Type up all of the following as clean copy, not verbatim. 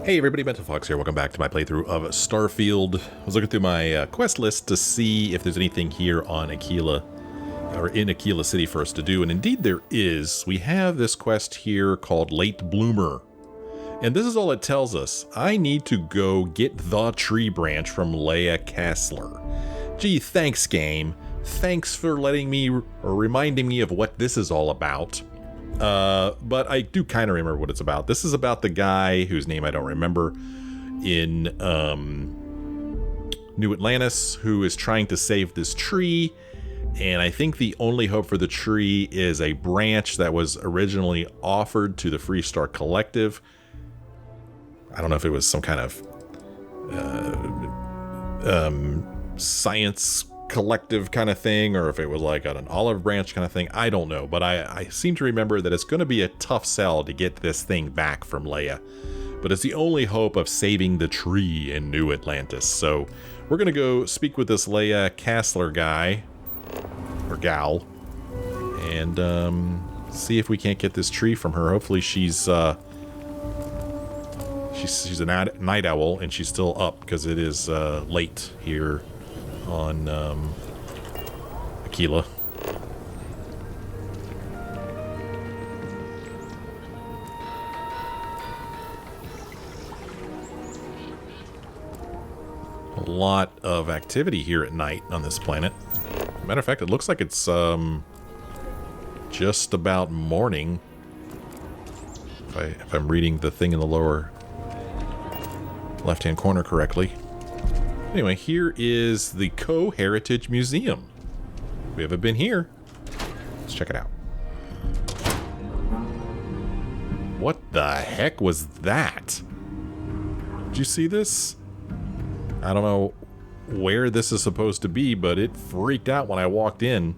Hey everybody, Mental Fox here. Welcome back to my playthrough of Starfield. I was looking through my quest list to see if there's anything here on Akila, or in Akila City for us to do, and indeed there is. We have this quest here called Late Bloomer, and this is all it tells us. I need to go get the tree branch from Leah Casler. Gee, thanks game. Thanks for letting me, or reminding me of what this is all about. But I do kind of remember what it's about. This is about the guy whose name I don't remember in New Atlantis, who is trying to save this tree. And I think the only hope for the tree is a branch that was originally offered to the Freestar Collective. I don't know if it was some kind of science collective kind of thing, or if it was like an olive branch kind of thing. I don't know, but I seem to remember that it's going to be a tough sell to get this thing back from Leia, but it's the only hope of saving the tree in New Atlantis. So we're going to go speak with this Leah Casler guy or gal and see if we can't get this tree from her. Hopefully she's a night owl and she's still up, because it is late here on Akila. A lot of activity here at night on this planet. Matter of fact, it looks like it's just about morning, if I'm reading the thing in the lower left-hand corner correctly. Anyway, here is the Co-Heritage Museum. We haven't been here. Let's check it out. What the heck was that? Did you see this? I don't know where this is supposed to be, but it freaked out when I walked in.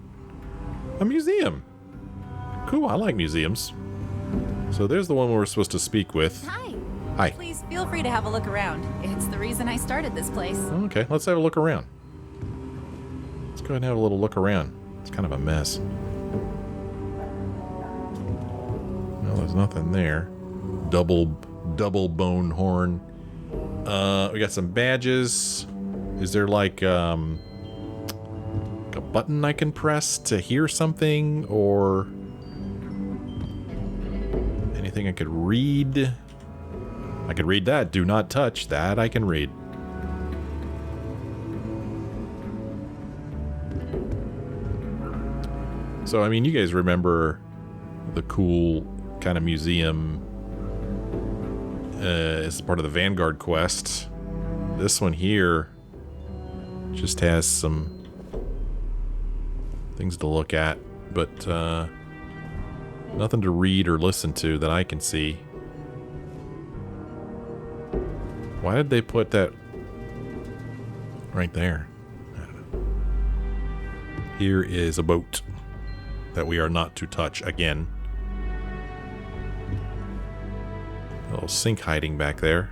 A museum. Cool, I like museums. So there's the one we're supposed to speak with. Hi. Hi. Please feel free to have a look around. It's the reason I started this place. Okay, let's have a look around. Let's go ahead and have a little look around. It's kind of a mess. No, there's nothing there. Double bone horn. We got some badges. Is there like a button I can press to hear something, or anything I could read? I can read that. Do not touch. That I can read. So, I mean, you guys remember the cool kind of museum as part of the Vanguard quest. This one here just has some things to look at, but nothing to read or listen to that I can see. Why did they put that right there? I don't know. Here is a boat that we are not to touch again. A little sink hiding back there.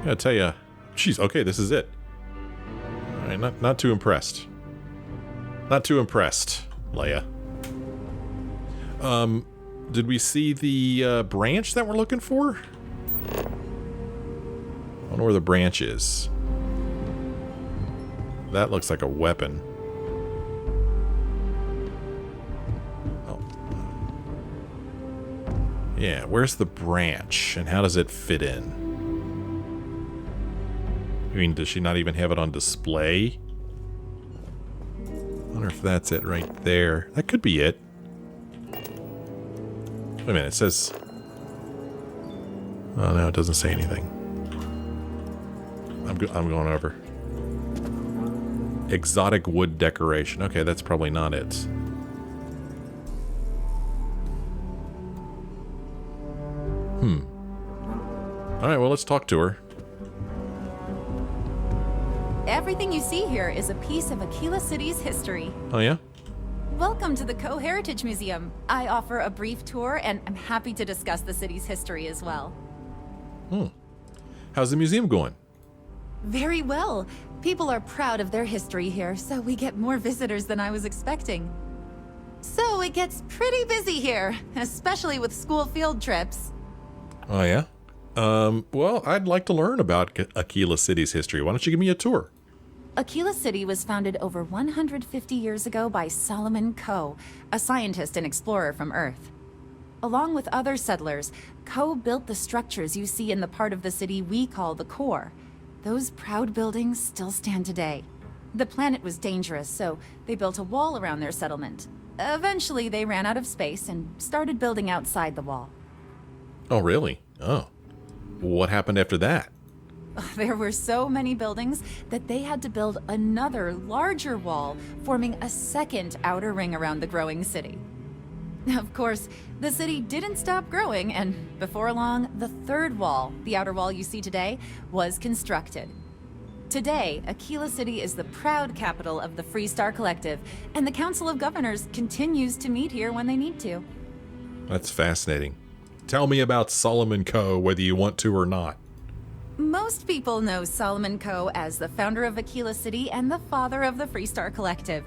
I gotta tell you, jeez, okay, this is it. All right, not too impressed. Not too impressed, Leia. Did we see the branch that we're looking for? I don't know where the branch is. That looks like a weapon. Oh. Yeah, where's the branch and how does it fit in? I mean, does she not even have it on display? I wonder if that's it right there. That could be it. Wait a minute, it says... Oh no, it doesn't say anything. I'm going over. Exotic wood decoration. Okay, that's probably not it. Alright, well, let's talk to her. Everything you see here is a piece of Akila City's history. Oh, yeah? Welcome to the Co-Heritage Museum. I offer a brief tour, and I'm happy to discuss the city's history as well. How's the museum going? Very well. People are proud of their history here, so we get more visitors than I was expecting. So it gets pretty busy here, especially with school field trips. Oh, yeah? Well, I'd like to learn about Akila City's history. Why don't you give me a tour? Akila City was founded over 150 years ago by Solomon Coe, a scientist and explorer from Earth. Along with other settlers, Coe built the structures you see in the part of the city we call the core. Those proud buildings still stand today. The planet was dangerous, so they built a wall around their settlement. Eventually, they ran out of space and started building outside the wall. Oh, really? Oh. What happened after that? There were so many buildings that they had to build another, larger wall, forming a second outer ring around the growing city. Of course, the city didn't stop growing, and before long, the third wall, the outer wall you see today, was constructed. Today, Akila City is the proud capital of the Freestar Collective, and the Council of Governors continues to meet here when they need to. That's fascinating. Tell me about Solomon Coe, whether you want to or not. Most people know Solomon Coe as the founder of Akila City and the father of the Freestar Collective.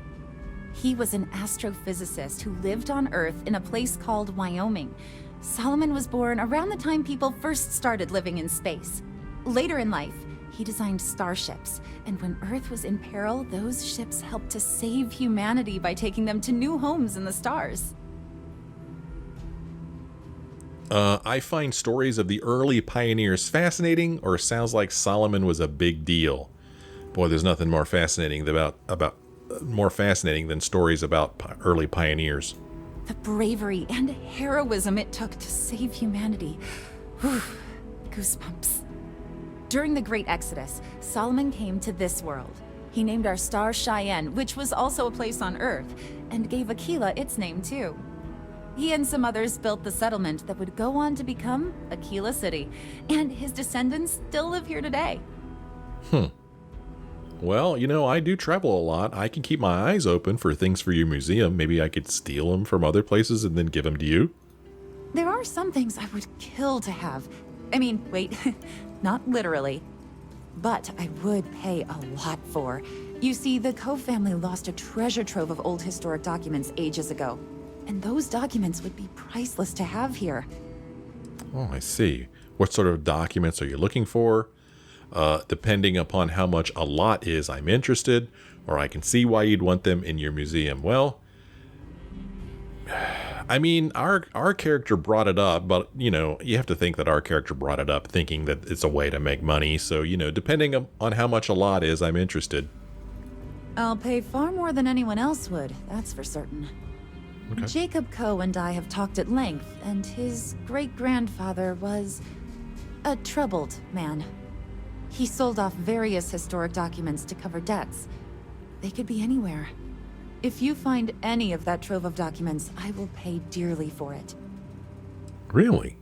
He was an astrophysicist who lived on Earth in a place called Wyoming. Solomon was born around the time people first started living in space. Later in life, he designed starships, and when Earth was in peril, those ships helped to save humanity by taking them to new homes in the stars. I find stories of the early pioneers fascinating, or sounds like Solomon was a big deal. Boy, there's nothing more fascinating than stories about early pioneers. The bravery and heroism it took to save humanity. Whew, goosebumps. During the Great Exodus, Solomon came to this world. He named our star Cheyenne, which was also a place on Earth, and gave Akila its name too. He and some others built the settlement that would go on to become Akila City, and his descendants still live here today. Well, I do travel a lot. I can keep my eyes open for things for your museum. Maybe I could steal them from other places and then give them to you. There are some things I would kill to have. I mean, wait, not literally. But I would pay a lot for. You see, the Coe family lost a treasure trove of old historic documents ages ago. And those documents would be priceless to have here. Oh, I see. What sort of documents are you looking for? Depending upon how much a lot is, I'm interested, or I can see why you'd want them in your museum. Well, I mean, our character brought it up, but, you have to think that our character brought it up thinking that it's a way to make money. So, depending on how much a lot is, I'm interested. I'll pay far more than anyone else would, that's for certain. Okay. Jacob Coe and I have talked at length, and his great-grandfather was a troubled man. He sold off various historic documents to cover debts. They could be anywhere. If you find any of that trove of documents, I will pay dearly for it. Really?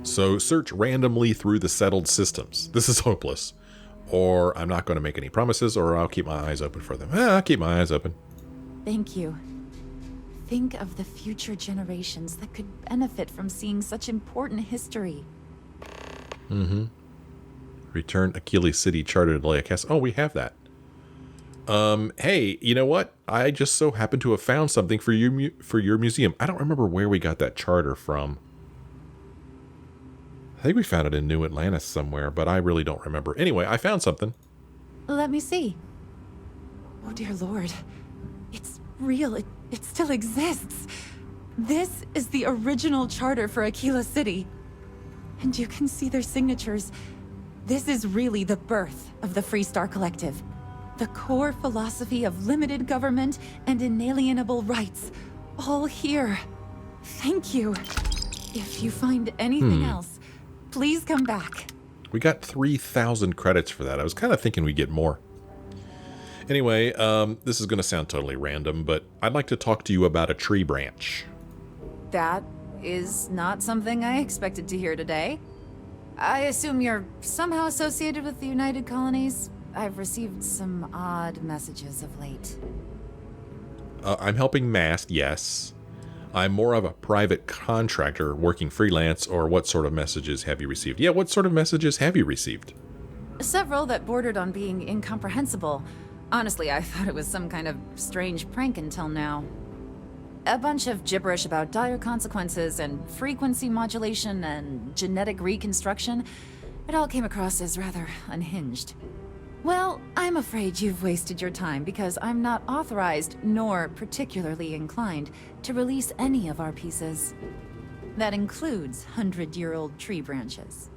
So search randomly through the settled systems. This is hopeless. Or I'm not going to make any promises, or I'll keep my eyes open for them. I'll keep my eyes open. Thank you. Think of the future generations that could benefit from seeing such important history. Return Akila City charter to Leah Casler. Oh, we have that. Hey, you know what? I just so happen to have found something for your museum. I don't remember where we got that charter from. I think we found it in New Atlantis somewhere, but I really don't remember. Anyway, I found something. Let me see. Oh dear Lord. It's real. It still exists. This is the original charter for Akila City. And you can see their signatures. This is really the birth of the Freestar Collective. The core philosophy of limited government and inalienable rights. All here. Thank you. If you find anything else, please come back. We got 3,000 credits for that. I was kind of thinking we'd get more. Anyway, this is going to sound totally random, but I'd like to talk to you about a tree branch. That is not something I expected to hear today. I assume you're somehow associated with the United Colonies? I've received some odd messages of late. I'm helping Mast, yes. I'm more of a private contractor working freelance, or what sort of messages have you received? Yeah, what sort of messages have you received? Several that bordered on being incomprehensible. Honestly, I thought it was some kind of strange prank until now. a bunch of gibberish about dire consequences and frequency modulation and genetic reconstruction. It all came across as rather unhinged. Well, I'm afraid you've wasted your time because I'm not authorized nor particularly inclined to release any of our pieces. That includes 100-year-old tree branches.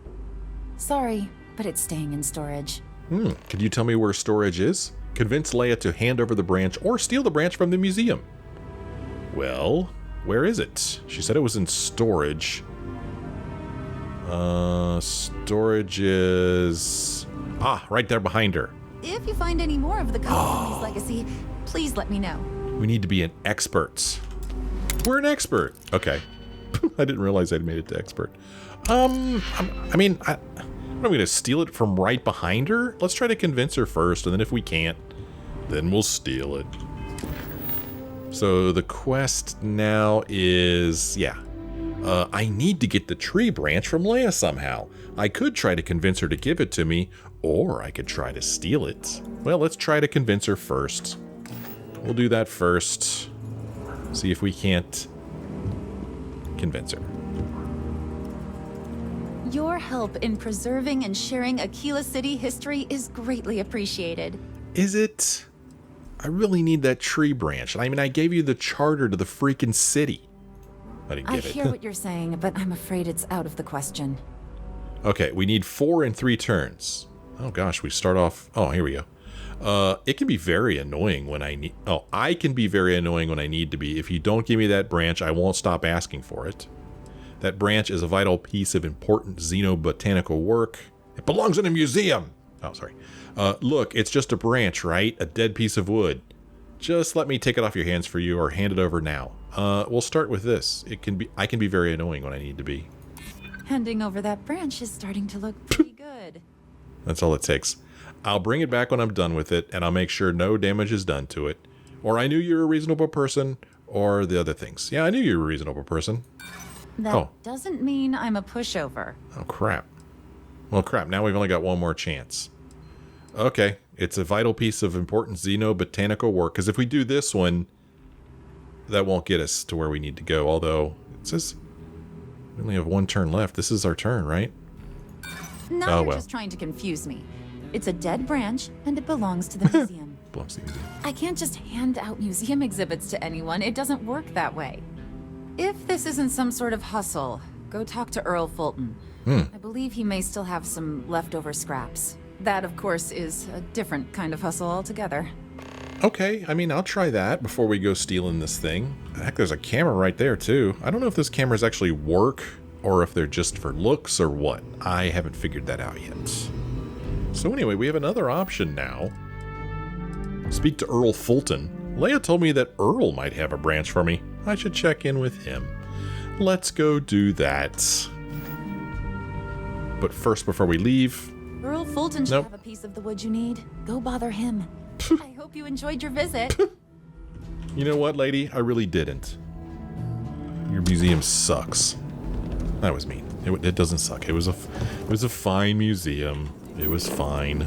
Sorry, but it's staying in storage. Could you tell me where storage is? Convince Leia to hand over the branch or steal the branch from the museum. Well, where is it? She said it was in storage. Storage is... right there behind her. If you find any more of the company's legacy, please let me know. We need to be an expert. We're an expert. Okay. I didn't realize I'd made it to expert. I'm going to steal it from right behind her? Let's try to convince her first, and then if we can't, then we'll steal it. So the quest now is, I need to get the tree branch from Leia somehow. I could try to convince her to give it to me, or I could try to steal it. Well, let's try to convince her first. We'll do that first. See if we can't convince her. Your help in preserving and sharing Akila City history is greatly appreciated. Is it? I really need that tree branch. I mean, I gave you the charter to the freaking city. I didn't get it. I hear what you're saying, but I'm afraid it's out of the question. Okay, we need 4 in 3 turns. Oh gosh, we start off... Oh, here we go. It can be very annoying when I need... Oh, I can be very annoying when I need to be. If you don't give me that branch, I won't stop asking for it. That branch is a vital piece of important xenobotanical work. It belongs in a museum! Oh, sorry. Look, it's just a branch, right? A dead piece of wood. Just let me take it off your hands for you, or hand it over now. We'll start with this. I can be very annoying when I need to be. Handing over that branch is starting to look pretty good. That's all it takes. I'll bring it back when I'm done with it, and I'll make sure no damage is done to it. Or I knew you were a reasonable person, or the other things. Yeah, I knew you were a reasonable person. That doesn't mean I'm a pushover. Oh, crap. Well, crap. Now we've only got one more chance. Okay. It's a vital piece of important xenobotanical work, because if we do this one, that won't get us to where we need to go, although it says we only have 1 turn left. This is our turn, right? Now you're just trying to confuse me. It's a dead branch, and it belongs to the museum. Belongs to the museum. I can't just hand out museum exhibits to anyone. It doesn't work that way. If this isn't some sort of hustle, go talk to Earl Fulton. I believe he may still have some leftover scraps. That, of course, is a different kind of hustle altogether. Okay, I mean, I'll try that before we go stealing this thing. Heck, there's a camera right there, too. I don't know if those cameras actually work, or if they're just for looks, or what. I haven't figured that out yet. So anyway, we have another option now. Speak to Earl Fulton. Leia told me that Earl might have a branch for me. I should check in with him. Let's go do that. But first, before we leave... Earl Fulton should have a piece of the wood you need. Go bother him. I hope you enjoyed your visit. You know what, lady? I really didn't. Your museum sucks. That was mean. It doesn't suck. It was a fine museum. It was fine.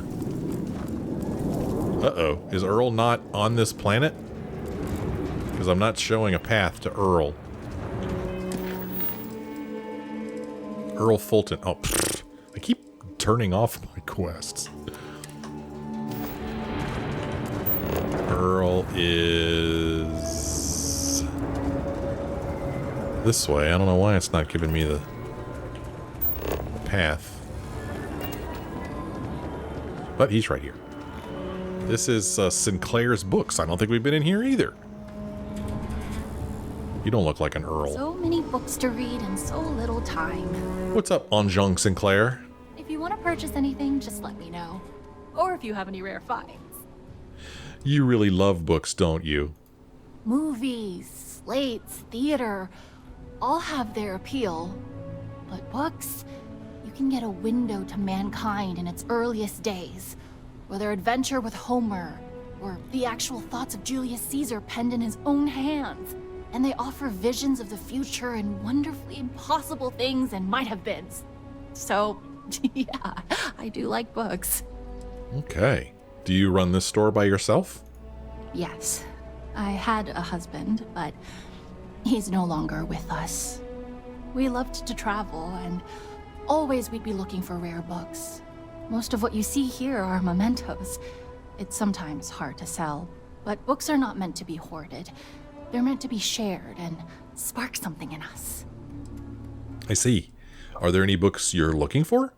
Uh-oh. Is Earl not on this planet? Because I'm not showing a path to Earl. Earl Fulton. Oh, pfft. I keep turning off my quests. Earl is this way. I don't know why it's not giving me the path. But he's right here. This is Sinclair's books. I don't think we've been in here either. You don't look like an Earl. So many books to read and so little time. What's up, Anjong Sinclair? If you want to purchase anything, just let me know. Or if you have any rare finds. You really love books, don't you? Movies, slates, theater, all have their appeal. But books, you can get a window to mankind in its earliest days. Whether adventure with Homer, or the actual thoughts of Julius Caesar penned in his own hands. And they offer visions of the future and wonderfully impossible things and might-have-beens. So, yeah, I do like books. Okay. Do you run this store by yourself? Yes. I had a husband, but He's no longer with us. We loved to travel, and always we'd be looking for rare books. Most of what you see here are mementos. It's sometimes hard to sell, but books are not meant to be hoarded. They're meant to be shared and spark something in us. I see. Are there any books you're looking for?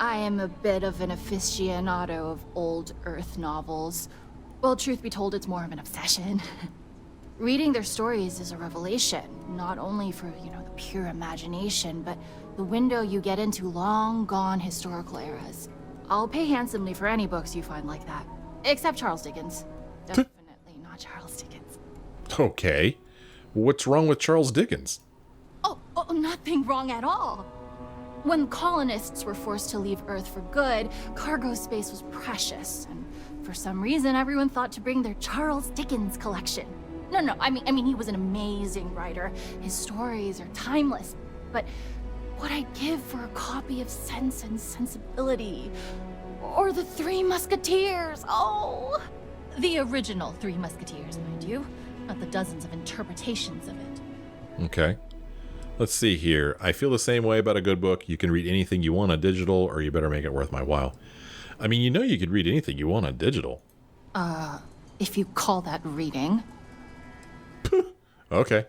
I am a bit of an aficionado of old Earth novels. Well, truth be told, it's more of an obsession. Reading their stories is a revelation, not only for, the pure imagination, but the window you get into long-gone historical eras. I'll pay handsomely for any books you find like that. Except Charles Dickens. Definitely not Charles Dickens. Okay. What's wrong with Charles Dickens? Oh, nothing wrong at all. When colonists were forced to leave Earth for good, cargo space was precious, and for some reason everyone thought to bring their Charles Dickens collection. No, I mean he was an amazing writer. His stories are timeless, but what I'd give for a copy of Sense and Sensibility, or the Three Musketeers, oh! The original Three Musketeers, mind you, not the dozens of interpretations of it. Okay. Let's see here. I feel the same way about a good book. You can read anything you want on digital, or you better make it worth my while. I mean, you could read anything you want on digital. If you call that reading. Okay.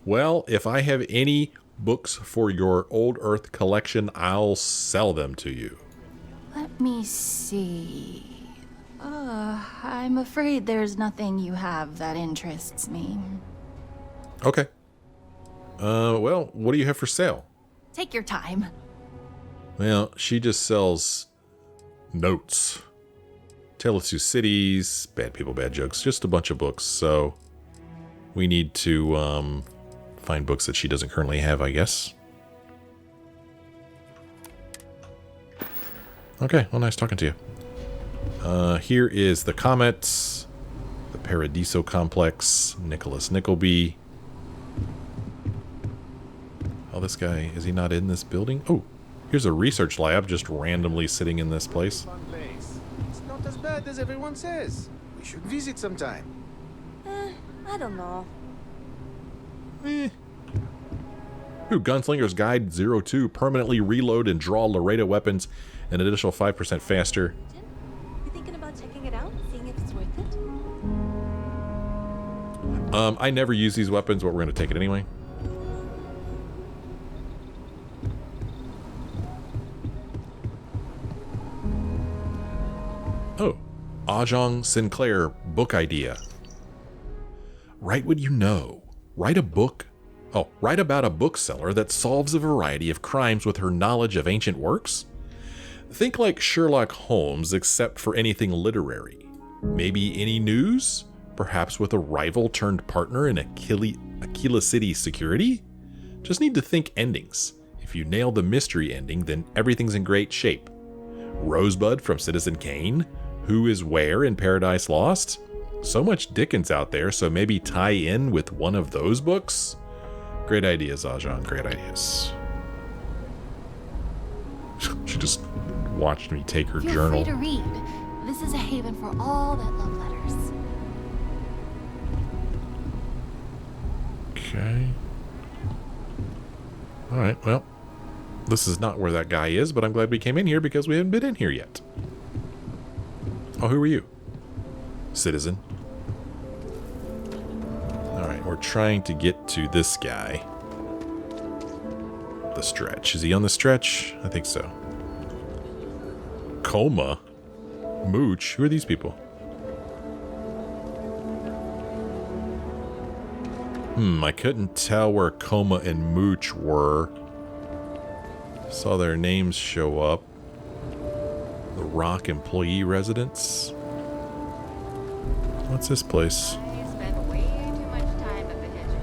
Well, if I have any books for your Old Earth collection, I'll sell them to you. Let me see. I'm afraid there's nothing you have that interests me. Okay. Well, what do you have for sale? Take your time. Well, she just sells notes. Tale of Two Cities, Bad People, Bad Jokes, just a bunch of books. So we need to find books that she doesn't currently have, I guess. Okay, well, nice talking to you. Here is The Comets, The Paradiso Complex, Nicholas Nickleby. Oh, this guy, is he not in this building? Oh, here's a research lab just randomly sitting in this place. Fun place. It's not as bad as everyone says. We should visit sometime. I don't know. Ooh, Gunslinger's Guide 02. Permanently reload and draw Laredo weapons an additional 5% faster. Jim, you thinking about checking it out? Seeing if it's worth it? I never use these weapons, but we're going to take it anyway. Oh, Ajong Sinclair book idea. Write what you know. Write about a bookseller that solves a variety of crimes with her knowledge of ancient works. Think like Sherlock Holmes, except for anything literary. Maybe any news? Perhaps with a rival turned partner in Akila City security? Just need to think endings. If you nail the mystery ending, then everything's in great shape. Rosebud from Citizen Kane? Who is where in Paradise Lost? So much Dickens out there, so maybe tie in with one of those books? Great ideas, Ajahn. Great ideas. She just watched me take her journal. Feel free to read. This is a haven for all that love letters. Okay. Alright, well. This is not where that guy is, but I'm glad we came in here because we haven't been in here yet. Oh, who are you? Citizen. Alright, we're trying to get to this guy. The stretch. Is he on the stretch? I think so. Coma? Mooch? Who are these people? I couldn't tell where Coma and Mooch were. Saw their names show up. The Rock Employee Residence. What's this place? I spend way too much time at Bethesda.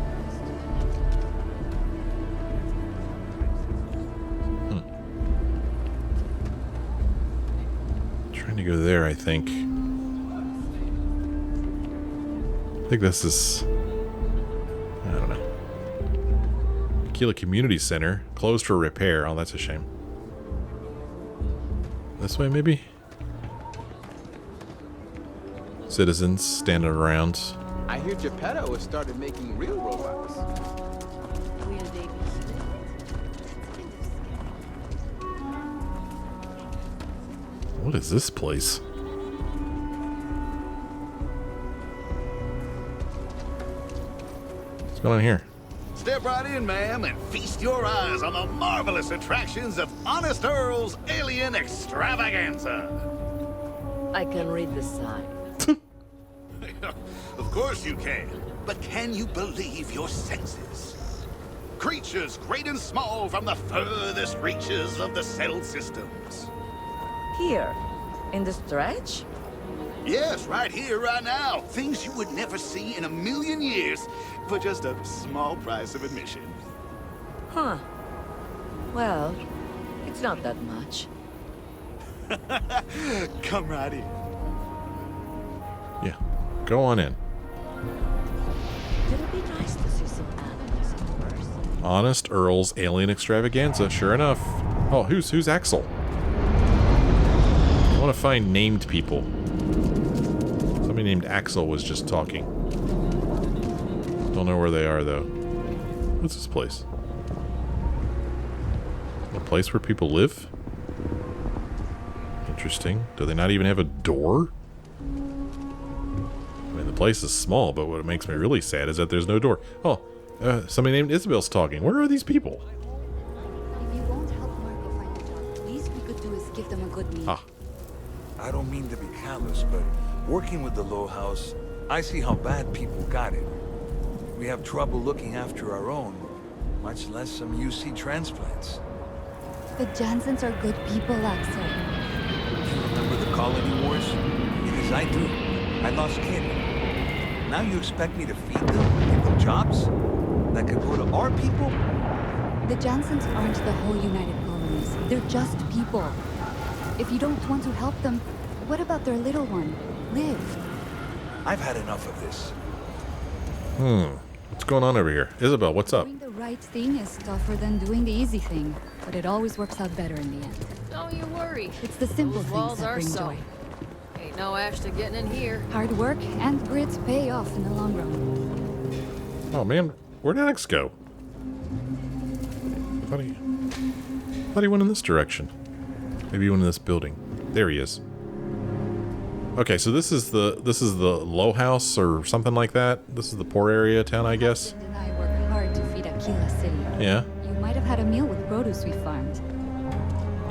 Trying to go there, I think. I think this is... I don't know. Akila Community Center. Closed for repair. Oh, that's a shame. This way, maybe? Citizens standing around. I hear Geppetto has started making real robots. What is this place? What's going on here? Step right in, ma'am, and feast your eyes on the marvelous attractions of Honest Earl's Alien Extravaganza. I can read the sign. Of course you can, but can you believe your senses? Creatures great and small from the furthest reaches of the settled systems. Here, in the stretch? Yes, right here, right now. Things you would never see in a million years for just a small price of admission. Huh. Well, it's not that much. Come right in. Yeah. Go on in. It'd be nice to see some animals in person. Honest Earl's Alien Extravaganza. Sure enough. Oh, who's Axel? I want to find named people. Somebody named Axel was just talking. Don't know where they are, though. What's this place? A place where people live? Interesting. Do they not even have a door? I mean, the place is small, but what makes me really sad is that there's no door. Oh, somebody named Isabel's talking. Where are these people? If you won't help Marco find a job, the least we could do is give them a good meal. Ah. I don't mean to be callous, but working with the Low House, I see how bad people got it. We have trouble looking after our own, much less some UC transplants. The Jansens are good people, Axel. Do you remember the colony wars? Because I do. I lost kin. Now you expect me to feed them, give them jobs? That could go to our people? The Jansens aren't the whole United Colonies. They're just people. If you don't want to help them, what about their little one, Liv? I've had enough of this. What's going on over here? Isabel, what's up? Doing the right thing is tougher than doing the easy thing, but it always works out better in the end. Don't you worry. It's the simple Those things walls that are bring solid. joy. Ain't no Ashton getting in here. Hard work and grit pay off in the long run. Oh man, where'd Alex go? I thought he went in this direction. Maybe he went in this building. There he is. Okay, so this is the low house or something like that. This is the poor area town, I guess. And I work hard to feed Akila City. Yeah. You might have had a meal with produce we farmed.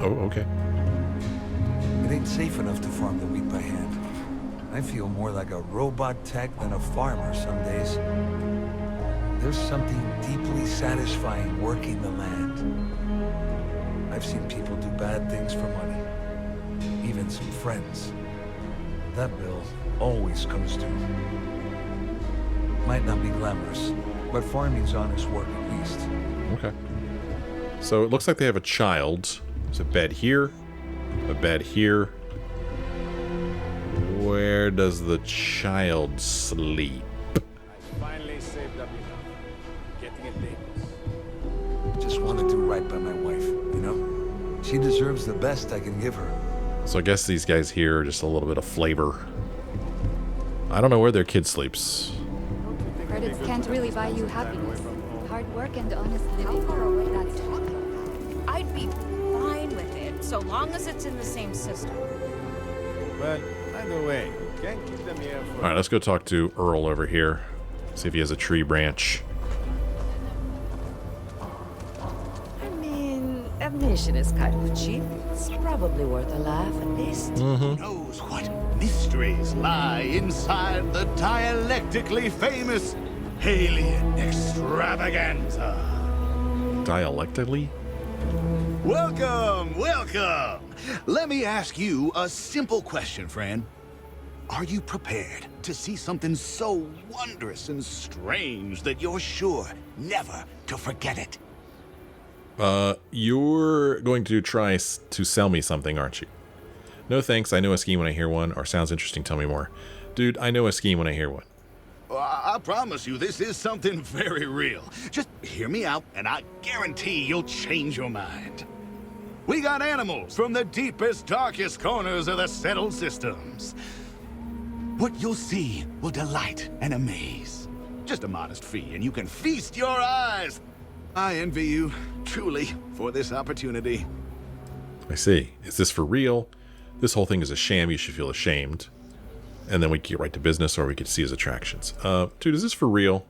Oh, okay. It ain't safe enough to farm the wheat by hand. I feel more like a robot tech than a farmer some days. There's something deeply satisfying working the land. I've seen people do bad things for money. Even some friends. That bill always comes due. Might not be glamorous, but farming's honest work at least. Okay. So it looks like they have a child. There's a bed here, a bed here. Where does the child sleep? I finally saved up enough. Getting it dangerous. Just want to do right by my wife, you know? She deserves the best I can give her. So I guess these guys here are just a little bit of flavor. I don't know where their kid sleeps. Credits can't really buy you happiness. Hard work and honest living. That's it. I'd be fine with it, so long as it's in the same system. But either way, can't keep them here for... Alright, let's go talk to Earl over here. See if he has a tree branch. I mean, admission is kind of cheap. It's probably worth a laugh at least. Who knows what mysteries lie inside the dialectically famous Alien Extravaganza? Dialectically? Welcome, welcome! Let me ask you a simple question, friend. Are you prepared to see something so wondrous and strange that you're sure never to forget it? You're going to try to sell me something, aren't you? No thanks, I know a scheme when I hear one, or sounds interesting, tell me more. Dude, I know a scheme when I hear one. I promise you, this is something very real. Just hear me out, and I guarantee you'll change your mind. We got animals from the deepest, darkest corners of the settled systems. What you'll see will delight and amaze. Just a modest fee, and you can feast your eyes. I envy you, truly, for this opportunity. I see. Is this for real? this whole thing is a sham. You should feel ashamed. And then we could get right to business, or we could see his attractions. Dude, is this for real?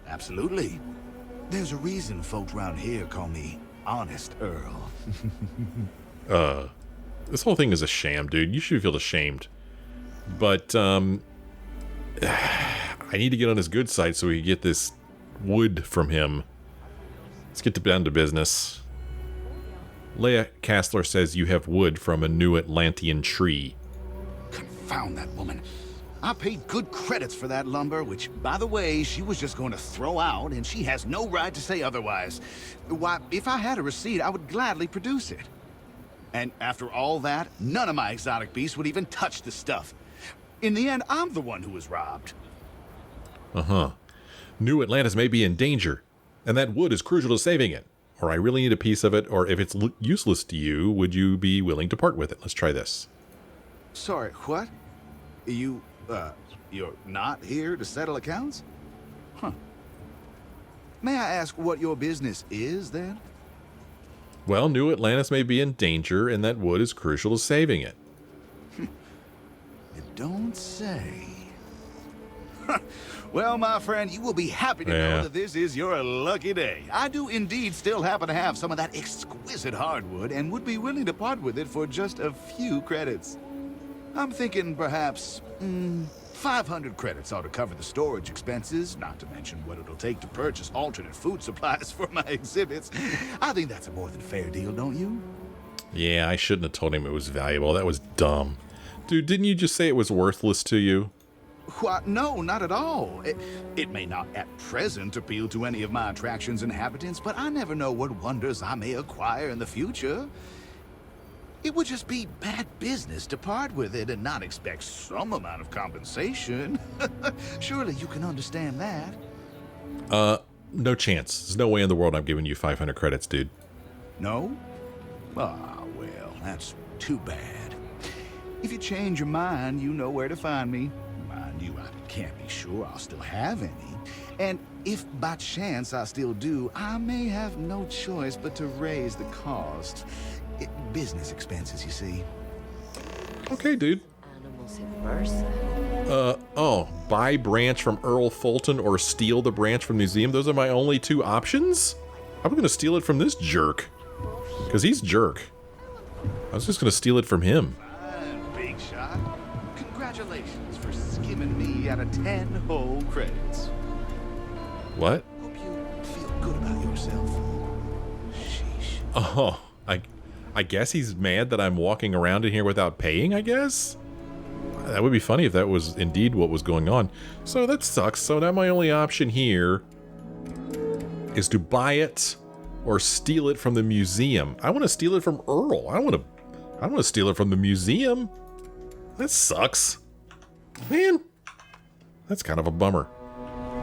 Absolutely. There's a reason folks around here call me Honest Earl. This whole thing is a sham, dude. You should feel ashamed. But, I need to get on his good side so we can get this wood from him. Let's get down to business. Leah Casler says you have wood from a new Atlantean tree. Confound that woman. I paid good credits for that lumber, which, by the way, she was just going to throw out, and she has no right to say otherwise. Why, if I had a receipt, I would gladly produce it. And after all that, none of my exotic beasts would even touch the stuff. In the end, I'm the one who was robbed. Uh-huh. New Atlantis may be in danger, and that wood is crucial to saving it. Or I really need a piece of it, or if it's useless to you, would you be willing to part with it? Let's try this. Sorry, what? You're not here to settle accounts? Huh. May I ask what your business is, then? Well, New Atlantis may be in danger, and that wood is crucial to saving it. You don't say. Well, my friend, you will be happy to know that this is your lucky day. I do indeed still happen to have some of that exquisite hardwood, and would be willing to part with it for just a few credits. I'm thinking perhaps 500 credits ought to cover the storage expenses, not to mention what it'll take to purchase alternate food supplies for my exhibits. I think that's a more than fair deal, don't you? Yeah, I shouldn't have told him it was valuable. That was dumb. Dude, didn't you just say it was worthless to you? What? No, not at all. It may not at present appeal to any of my attraction's inhabitants, but I never know what wonders I may acquire in the future. It would just be bad business to part with it and not expect some amount of compensation. Surely you can understand that. No chance. There's no way in the world I'm giving you 500 credits, dude. No? Ah, well, that's too bad. If you change your mind, you know where to find me. Mind you, I can't be sure I'll still have any. And if by chance I still do, I may have no choice but to raise the cost. Business expenses, you see. Okay, dude. Animals in person. Buy branch from Earl Fulton or steal the branch from museum. Those are my only two options? I'm going to steal it from this jerk. Because he's jerk. I was just going to steal it from him. Fine, big shot. Congratulations for skimming me out of 10 whole credits. What? Hope you feel good about yourself. Sheesh. Oh, I guess he's mad that I'm walking around in here without paying, I guess? That would be funny if that was indeed what was going on. So that sucks. So now my only option here is to buy it or steal it from the museum. I want to steal it from Earl. I want to steal it from the museum. That sucks. Man, that's kind of a bummer.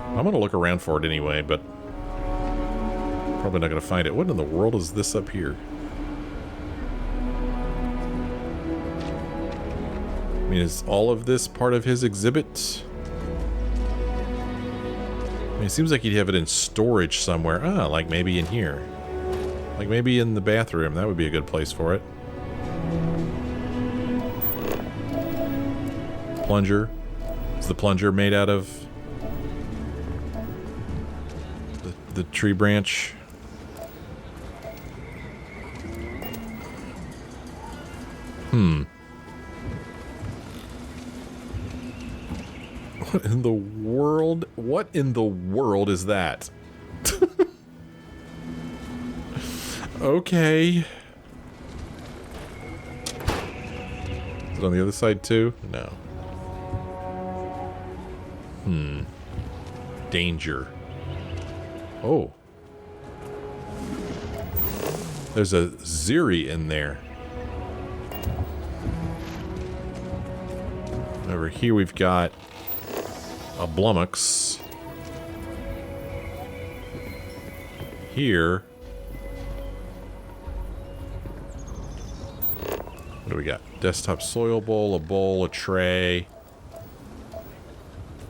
I'm going to look around for it anyway, but probably not going to find it. What in the world is this up here? I mean, is all of this part of his exhibit? I mean, it seems like he'd have it in storage somewhere. Ah, like maybe in here. Like maybe in the bathroom. That would be a good place for it. Plunger. Is the plunger made out of the tree branch? What in the world? What in the world is that? Okay. Is it on the other side too? No. Danger. Oh. There's a Ziri in there. Over here we've got a Blummox. Here. What do we got? Desktop soil bowl, a bowl, a tray.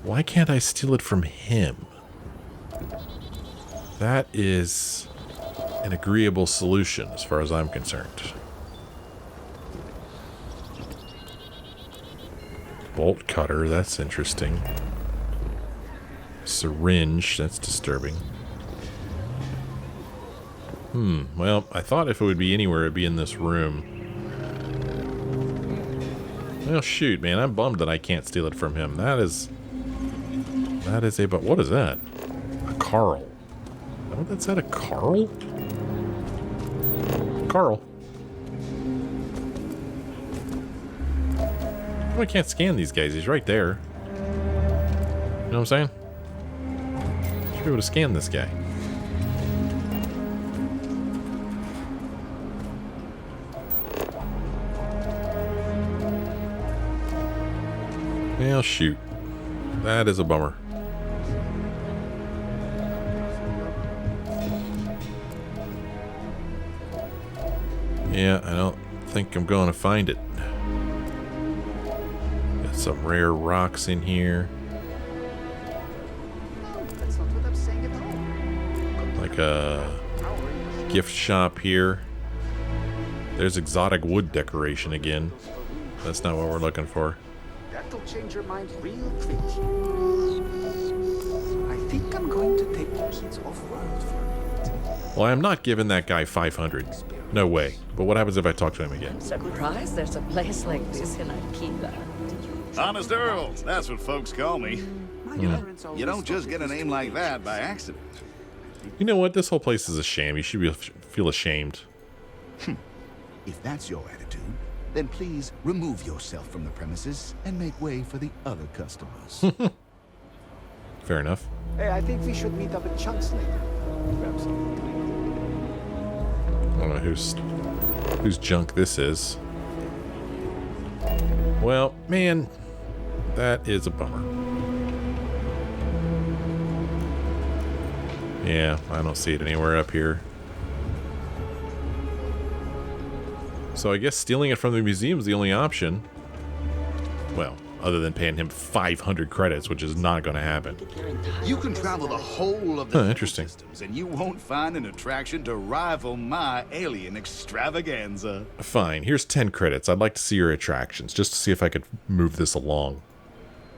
Why can't I steal it from him? That is an agreeable solution as far as I'm concerned. Bolt cutter, that's interesting. Syringe, that's disturbing. Well, I thought if it would be anywhere, it'd be in this room. Well, shoot, man, I'm bummed that I can't steal it from him. That is a, but what is that? A Carl. Oh, that's that a Carl? Carl. Oh, I can't scan these guys. He's right there. You know what I'm saying? Should be able to scan this guy. Well, shoot. That is a bummer. Yeah, I don't think I'm going to find it. Got some rare rocks in here. That's not what I'm saying at all. Like a gift shop here. There's exotic wood decoration again. That's not what we're looking for. That'll change your mind real quick. I think I'm going to take the kids off-world for a bit. Well, I'm not giving that guy 500. No way. But what happens if I talk to him again? I'm surprised there's a place like this in Akila. Honest Earl, that's what folks call me. You don't just get a name like that by accident. You know what? This whole place is a sham. You should feel ashamed. If that's your attitude, then please remove yourself from the premises and make way for the other customers. Fair enough. Hey, I think we should meet up at Chunks later. Grab something to eat. I don't know whose junk this is. Well, man, that is a bummer. Yeah, I don't see it anywhere up here. So I guess stealing it from the museum is the only option. Well, other than paying him 500 credits, which is not going to happen. You can travel the whole of the interesting. systems, and you won't find an attraction to rival my alien extravaganza. Fine, here's 10 credits. I'd like to see your attractions, just to see if I could move this along.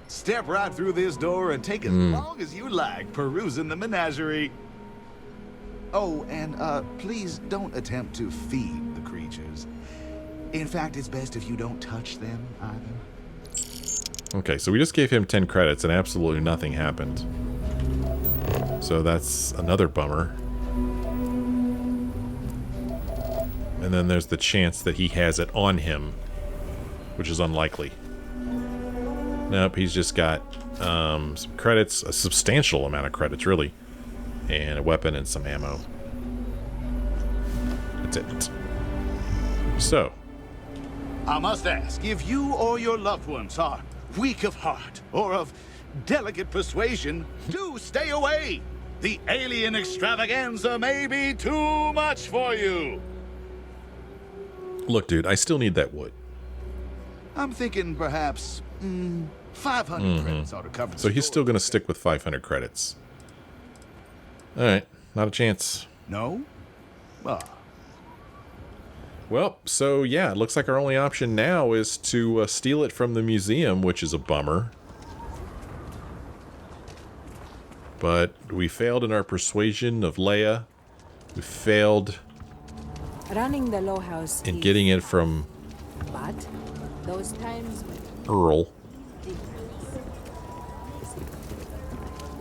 Step right through this door and take as long as you like perusing the menagerie. Oh, and please don't attempt to feed the creatures. In fact, it's best if you don't touch them either. Okay, so we just gave him 10 credits and absolutely nothing happened. So that's another bummer. And then there's the chance that he has it on him, which is unlikely. Nope, he's just got some credits, a substantial amount of credits, really. And a weapon and some ammo. That's it. So. I must ask, if you or your loved ones are weak of heart or of delicate persuasion, do stay away. The alien extravaganza may be too much for you. Look, dude, I still need that wood. I'm thinking perhaps 500 credits ought to cover the So he's still going to stick with 500 credits. Alright, not a chance. No? Well, so yeah, it looks like our only option now is to steal it from the museum, which is a bummer. But we failed in our persuasion of Leia. We failed Running the low house in getting it from but those times Earl.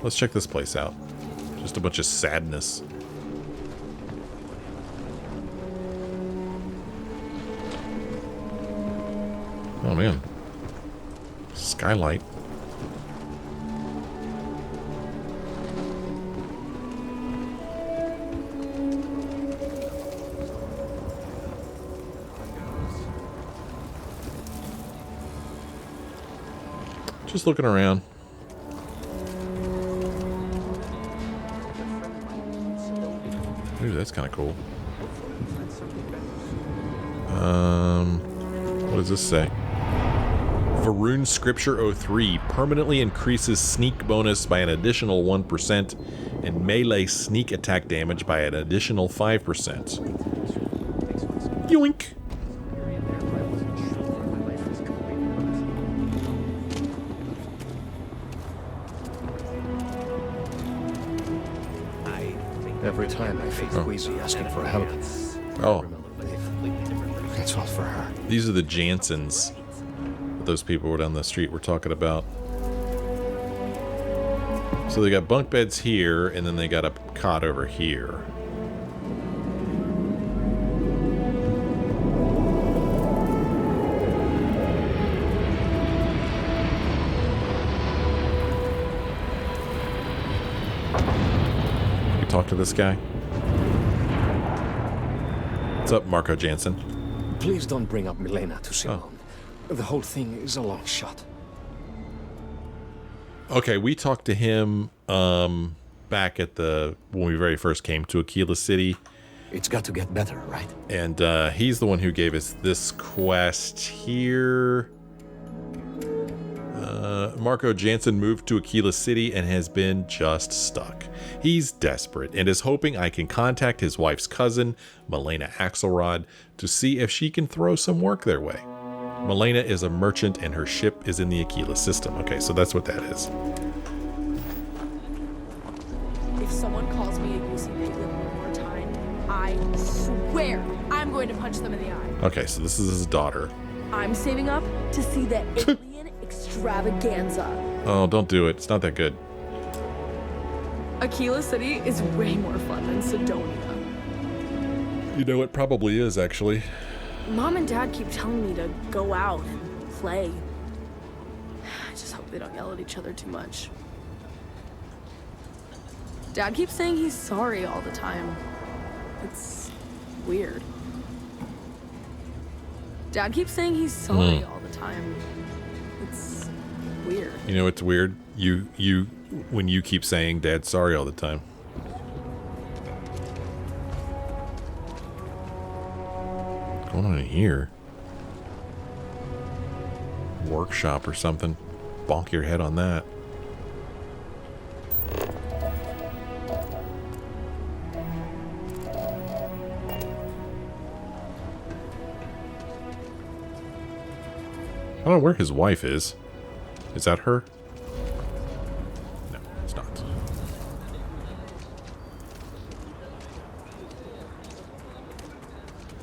Let's check this place out. Just a bunch of sadness. Oh man. Skylight. Just looking around. Ooh, that's kind of cool. What does this say? Varun Scripture 03 permanently increases sneak bonus by an additional 1% and melee sneak attack damage by an additional 5%. Yoink! time I faced Queasy asking for help. Oh. It's all for her. These are the Jansons. Those people were down the street we're talking about. So they got bunk beds here, and then they got a cot over here. You talk to this guy? What's up, Marco Jansen? Please don't bring up Milena to Simone. The whole thing is a long shot. Okay, we talked to him back at when we very first came to Akila City. It's got to get better, right? And he's the one who gave us this quest here. Marco Jansen moved to Akila City and has been just stuck. He's desperate and is hoping I can contact his wife's cousin, Milena Axelrod, to see if she can throw some work their way. Milena is a merchant and her ship is in the Akila system. Okay, so that's what that is. If someone calls me a UC Piglet one more time, I swear I'm going to punch them in the eye. Okay, so this is his daughter. I'm saving up to see the alien extravaganza. Oh, don't do it. It's not that good. Akila City is way more fun than Sidonia. You know, it probably is, actually. Mom and Dad keep telling me to go out and play. I just hope they don't yell at each other too much. Dad keeps saying he's sorry all the time. It's weird. Dad keeps saying he's sorry all the time. It's weird. You know, it's weird. When you keep saying Dad's sorry all the time. What's going on in here? Workshop or something. Bonk your head on that. I don't know where his wife is. Is that her? No, it's not.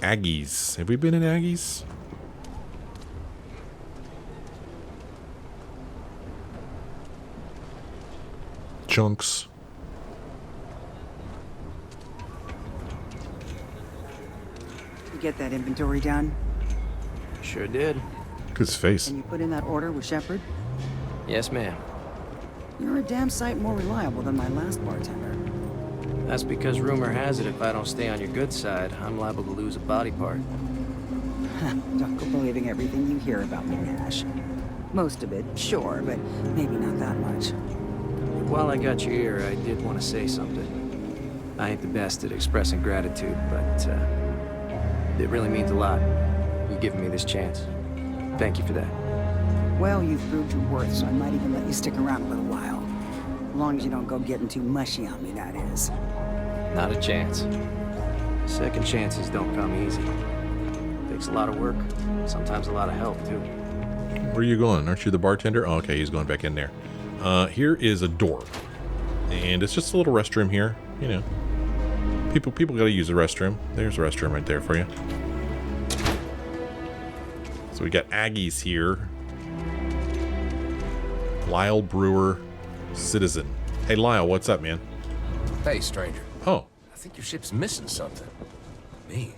Aggies. Have we been in Aggies? Chunks. You get that inventory done? Sure did. Look at his face. And you put in that order with Shepard? Yes, ma'am. You're a damn sight more reliable than my last bartender. That's because rumor has it if I don't stay on your good side, I'm liable to lose a body part. Don't go believing everything you hear about me, Nash. Most of it, sure, but maybe not that much. While I got your ear, I did want to say something. I ain't the best at expressing gratitude, but it really means a lot. You giving me this chance. Thank you for that. Well, you've proved your worth, so I might even let you stick around a little while. As long as you don't go getting too mushy on me, that is. Not a chance. Second chances don't come easy. Takes a lot of work, sometimes a lot of help, too. Where are you going? Aren't you the bartender? Oh, okay, he's going back in there. Here is a door. And it's just a little restroom here. You know. People gotta use the restroom. There's a restroom right there for you. So we got Aggies here. Lyle Brewer, citizen. Hey Lyle, what's up, man? Hey, stranger. Oh. I think your ship's missing something. Me?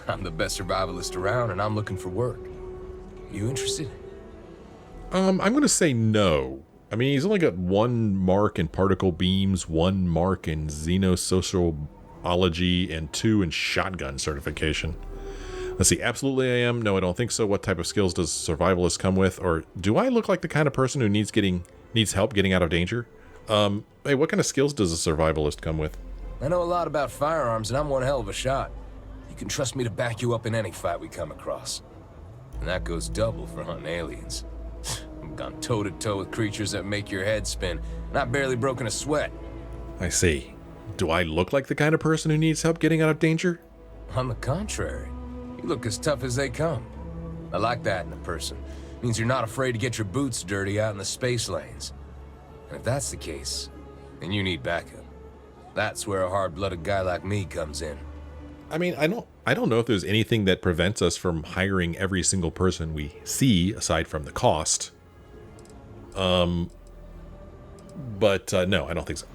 I'm the best survivalist around, and I'm looking for work. You interested? I'm gonna say no. I mean, he's only got 1 mark in particle beams, 1 mark in xenosociology, and 2 in shotgun certification. Let's see, absolutely I am. No, I don't think so. What type of skills does survivalist come with? Or do I look like the kind of person who needs help getting out of danger? Hey, what kind of skills does a survivalist come with? I know a lot about firearms, and I'm one hell of a shot. You can trust me to back you up in any fight we come across. And that goes double for hunting aliens. I've gone toe-to-toe with creatures that make your head spin, and I've barely broken a sweat. I see. Do I look like the kind of person who needs help getting out of danger? On the contrary. You look as tough as they come. I like that in a person. Means you're not afraid to get your boots dirty out in the space lanes. And if that's the case, then you need backup. That's where a hard-blooded guy like me comes in. I mean, I don't know if there's anything that prevents us from hiring every single person we see, aside from the cost. But no, I don't think so.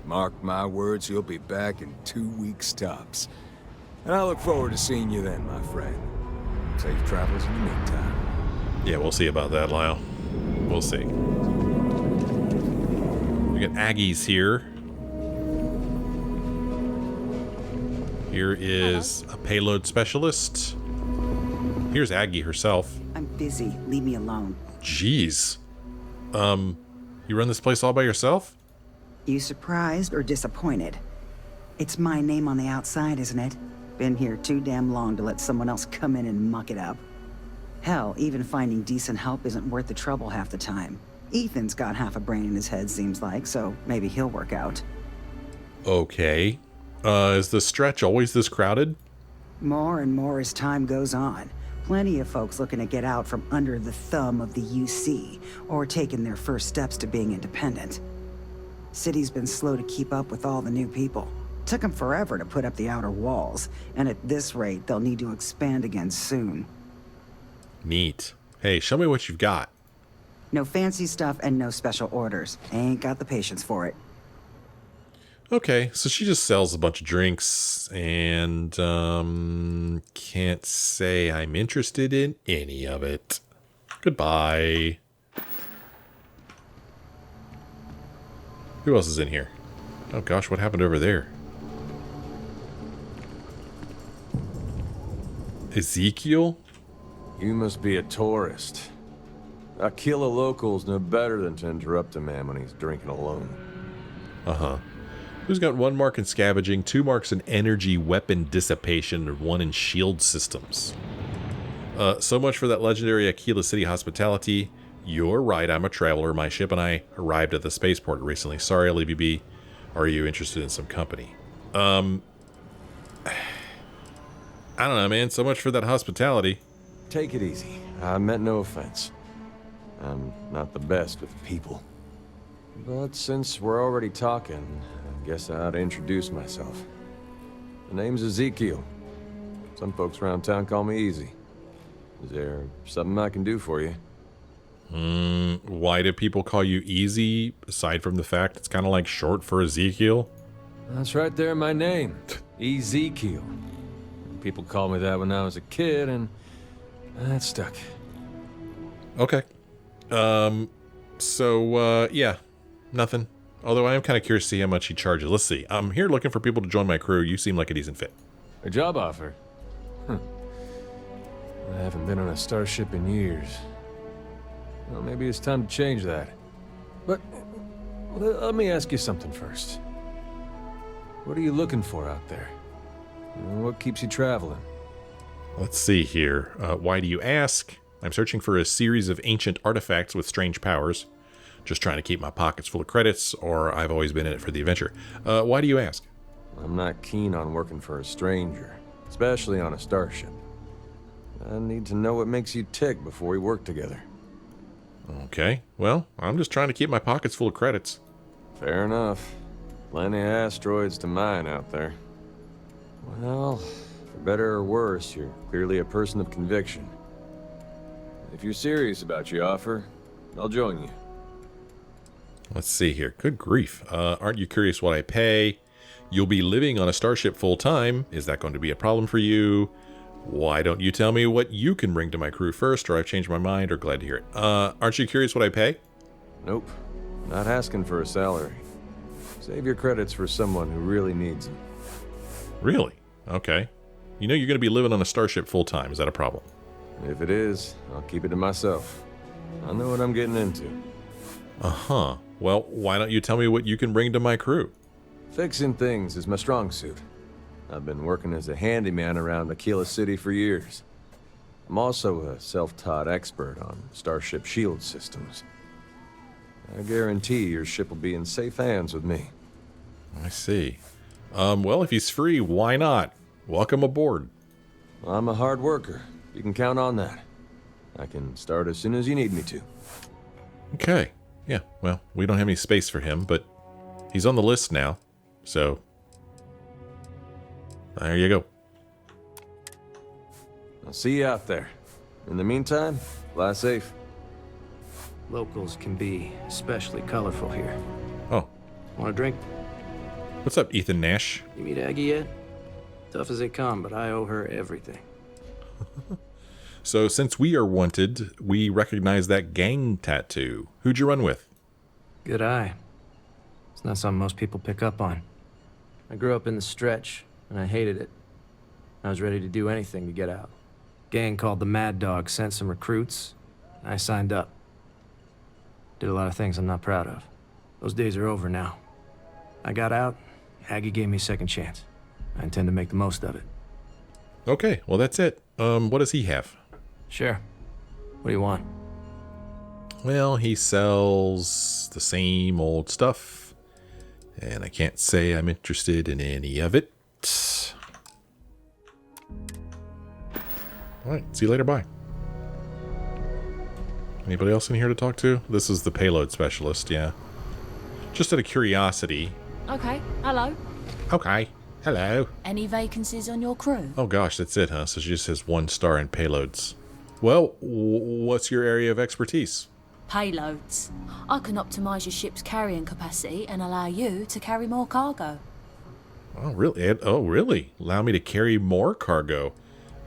Mark my words, you'll be back in 2 weeks tops. And I look forward to seeing you then, my friend. Safe travels in the meantime. Yeah, we'll see about that, Lyle. We'll see. We got Aggie's here. Here is a payload specialist. Here's Aggie herself. I'm busy. Leave me alone. Jeez. You run this place all by yourself? You surprised or disappointed? It's my name on the outside, isn't it? Been here too damn long to let someone else come in and muck it up. Hell, even finding decent help isn't worth the trouble half the time. Ethan's got half a brain in his head, seems like, so maybe he'll work out. Okay. Is the stretch always this crowded? More and more as time goes on. Plenty of folks looking to get out from under the thumb of the UC, or taking their first steps to being independent. City's been slow to keep up with all the new people. Took them forever to put up the outer walls, and at this rate, they'll need to expand again soon. Neat. Hey, show me what you've got. No fancy stuff and no special orders. Ain't got the patience for it. Okay, so she just sells a bunch of drinks, and can't say I'm interested in any of it. Goodbye. Who else is in here? Oh gosh, what happened over there? Ezekiel? You must be a tourist. Akila locals know better than to interrupt a man when he's drinking alone. Uh-huh. Who's got 1 mark in scavenging, 2 marks in energy weapon dissipation, and 1 in shield systems? So much for that legendary Akila City hospitality. You're right, I'm a traveler. My ship and I arrived at the spaceport recently. Sorry, I'll leave you be. Are you interested in some company? I don't know, man. So much for that hospitality. Take it easy. I meant no offense. I'm not the best with people. But since we're already talking, I guess I ought to introduce myself. The name's Ezekiel. Some folks around town call me Easy. Is there something I can do for you? Why do people call you Easy, aside from the fact it's kind of like short for Ezekiel? That's right there in my name. Ezekiel. People called me that when I was a kid, and that stuck. Okay. Yeah. Nothing. Although I am kind of curious to see how much he charges. Let's see. I'm here looking for people to join my crew. You seem like a decent fit. A job offer? I haven't been on a starship in years. Well, maybe it's time to change that. But let me ask you something first. What are you looking for out there? What keeps you traveling? Let's see here. Why do you ask? I'm searching for a series of ancient artifacts with strange powers. Just trying to keep my pockets full of credits, or I've always been in it for the adventure. Why do you ask? I'm not keen on working for a stranger, especially on a starship. I need to know what makes you tick before we work together. Okay, well, I'm just trying to keep my pockets full of credits. Fair enough. Plenty of asteroids to mine out there. Well, for better or worse, you're clearly a person of conviction. If you're serious about your offer, I'll join you. Let's see here. Good grief. Aren't you curious what I pay? You'll be living on a starship full time. Is that going to be a problem for you? Why don't you tell me what you can bring to my crew first, or I've changed my mind, or glad to hear it. Aren't you curious what I pay? Nope. Not asking for a salary. Save your credits for someone who really needs them. Really? Okay. You know you're going to be living on a starship full time. Is that a problem? If it is, I'll keep it to myself. I know what I'm getting into. Uh-huh. Well, why don't you tell me what you can bring to my crew? Fixing things is my strong suit. I've been working as a handyman around Akila City for years. I'm also a self-taught expert on starship shield systems. I guarantee your ship will be in safe hands with me. I see. Well, if he's free, why not? Welcome aboard. I'm a hard worker. You can count on that. I can start as soon as you need me to. Okay. Yeah, well, we don't have any space for him, but he's on the list now. So, there you go. I'll see you out there. In the meantime, fly safe. Locals can be especially colorful here. Oh. Want a drink? What's up, Ethan Nash? You meet Aggie yet? Tough as they come, but I owe her everything. So, since we are wanted, we recognize that gang tattoo. Who'd you run with? Good eye. It's not something most people pick up on. I grew up in the stretch, and I hated it. I was ready to do anything to get out. Gang called the Mad Dog sent some recruits. I signed up. Did a lot of things I'm not proud of. Those days are over now. I got out. Aggie gave me a second chance. I intend to make the most of it. Okay, well that's it. What does he have? Sure. What do you want? Well, he sells the same old stuff, and I can't say I'm interested in any of it. Alright, see you later, bye. Anybody else in here to talk to? This is the payload specialist, yeah. Just out of curiosity. Okay, hello. Okay, hello. Any vacancies on your crew? Oh gosh, that's it, huh? So she just has 1 star in payloads. Well, what's your area of expertise? Payloads. I can optimize your ship's carrying capacity and allow you to carry more cargo. Oh, really? Oh, really? Allow me to carry more cargo.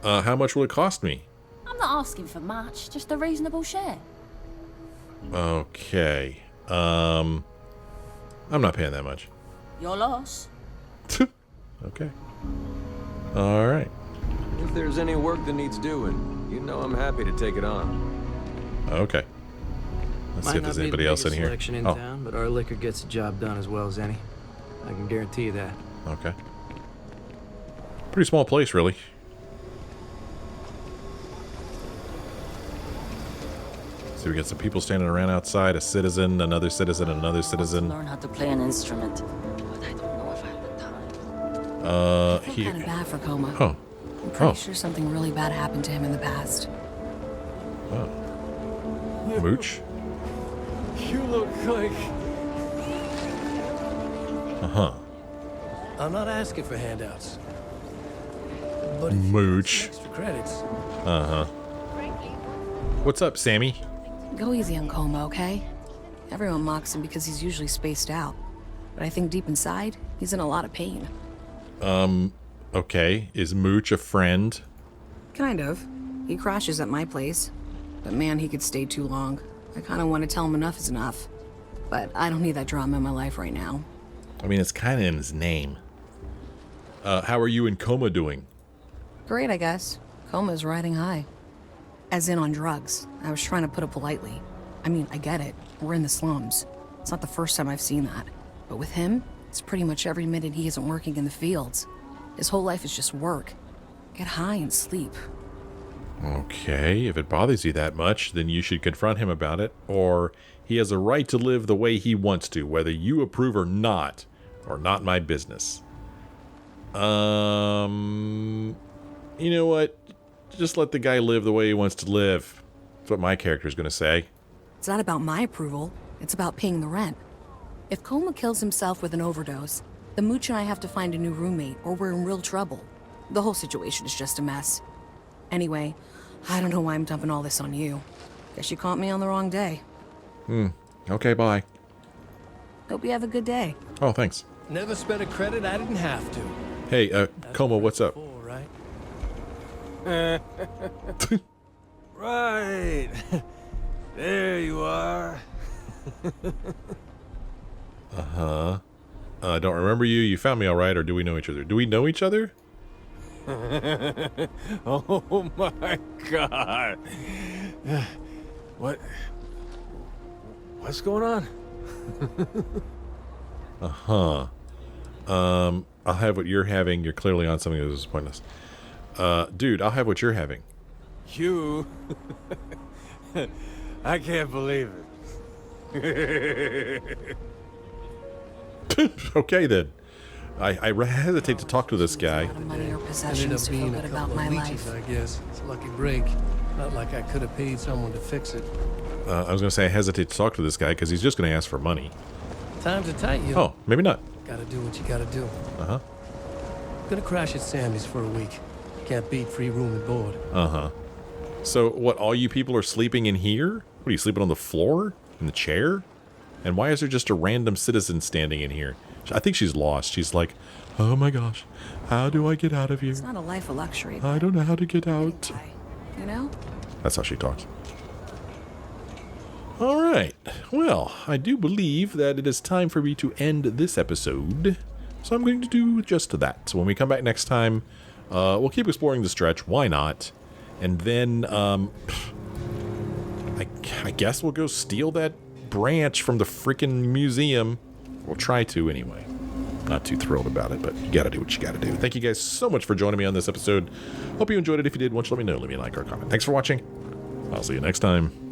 How much will it cost me? I'm not asking for much, just a reasonable share. Okay. I'm not paying that much. Your loss. Okay. All right. If there's any work that needs doing, you know I'm happy to take it on. Okay. Let's see if there's anybody else in here. Selection in town, but our liquor gets the job done as well as any. I can guarantee you that. Okay. Pretty small place, really. So we got some people standing around outside, a citizen, another citizen, another citizen. Learn how to play an instrument, but I don't know if I have the time. I feel kind of bad for Coma. Oh. I'm pretty sure something really bad happened to him in the past. Oh. Mooch? You look like... Uh-huh. I'm not asking for handouts. But if Mooch. you want some extra credits. Uh-huh. What's up, Sammy? Go easy on Coma, okay? Everyone mocks him because he's usually spaced out. But I think deep inside, he's in a lot of pain. Okay. Is Mooch a friend? Kind of. He crashes at my place. But man, he could stay too long. I kind of want to tell him enough is enough. But I don't need that drama in my life right now. I mean, it's kind of in his name. How are you and Coma doing? Great, I guess. Coma's riding high. As in on drugs. I was trying to put it politely. I mean, I get it. We're in the slums. It's not the first time I've seen that. But with him, it's pretty much every minute he isn't working in the fields. His whole life is just work. Get high and sleep. Okay, if it bothers you that much, then you should confront him about it, or he has a right to live the way he wants to, whether you approve or not my business. You know what? Just let the guy live the way he wants to live. That's what my character's gonna say. It's not about my approval. It's about paying the rent. If Coma kills himself with an overdose, the Mooch and I have to find a new roommate, or we're in real trouble. The whole situation is just a mess. Anyway, I don't know why I'm dumping all this on you. Guess you caught me on the wrong day. Okay, bye. Hope you have a good day. Oh, thanks. Never spent a credit I didn't have to. Hey, Coma, what's up? Right? Right. There you are. Uh-huh. I don't remember you. You found me all right, or do we know each other? Do we know each other? Oh my God. What's going on? Uh-huh. I'll have what you're having. You're clearly on something that is pointless. Dude, I'll have what you're having. You? I can't believe it. Okay, then. I hesitate to talk to this guy. Money or Ended possessions up to feel being good a about couple my of life. leeches, I guess. It's a lucky break. Not like I could have paid someone to fix it. I was going to say I hesitate to talk to this guy because he's just going to ask for money. Times are tight, you. Oh, maybe not. Gotta do what you gotta do. Uh-huh. Gonna crash at Sammy's for a week. Can't beat free room and board. Uh-huh. So, what, all you people are sleeping in here? What, are you sleeping on the floor? In the chair? And why is there just a random citizen standing in here? I think she's lost. She's like, oh my gosh, how do I get out of here? It's not a life of luxury. I don't know how to get out. You know? That's how she talks. All right. Well, I do believe that it is time for me to end this episode. So I'm going to do just that. So when we come back next time, we'll keep exploring the stretch. Why not? And then, I guess we'll go steal that branch from the freaking museum. We'll try to anyway. Not too thrilled about it, but you gotta do what you gotta do. Thank you guys so much for joining me on this episode. Hope you enjoyed it. If you did, why don't you let me know? Leave me a like or a comment. Thanks for watching. I'll see you next time.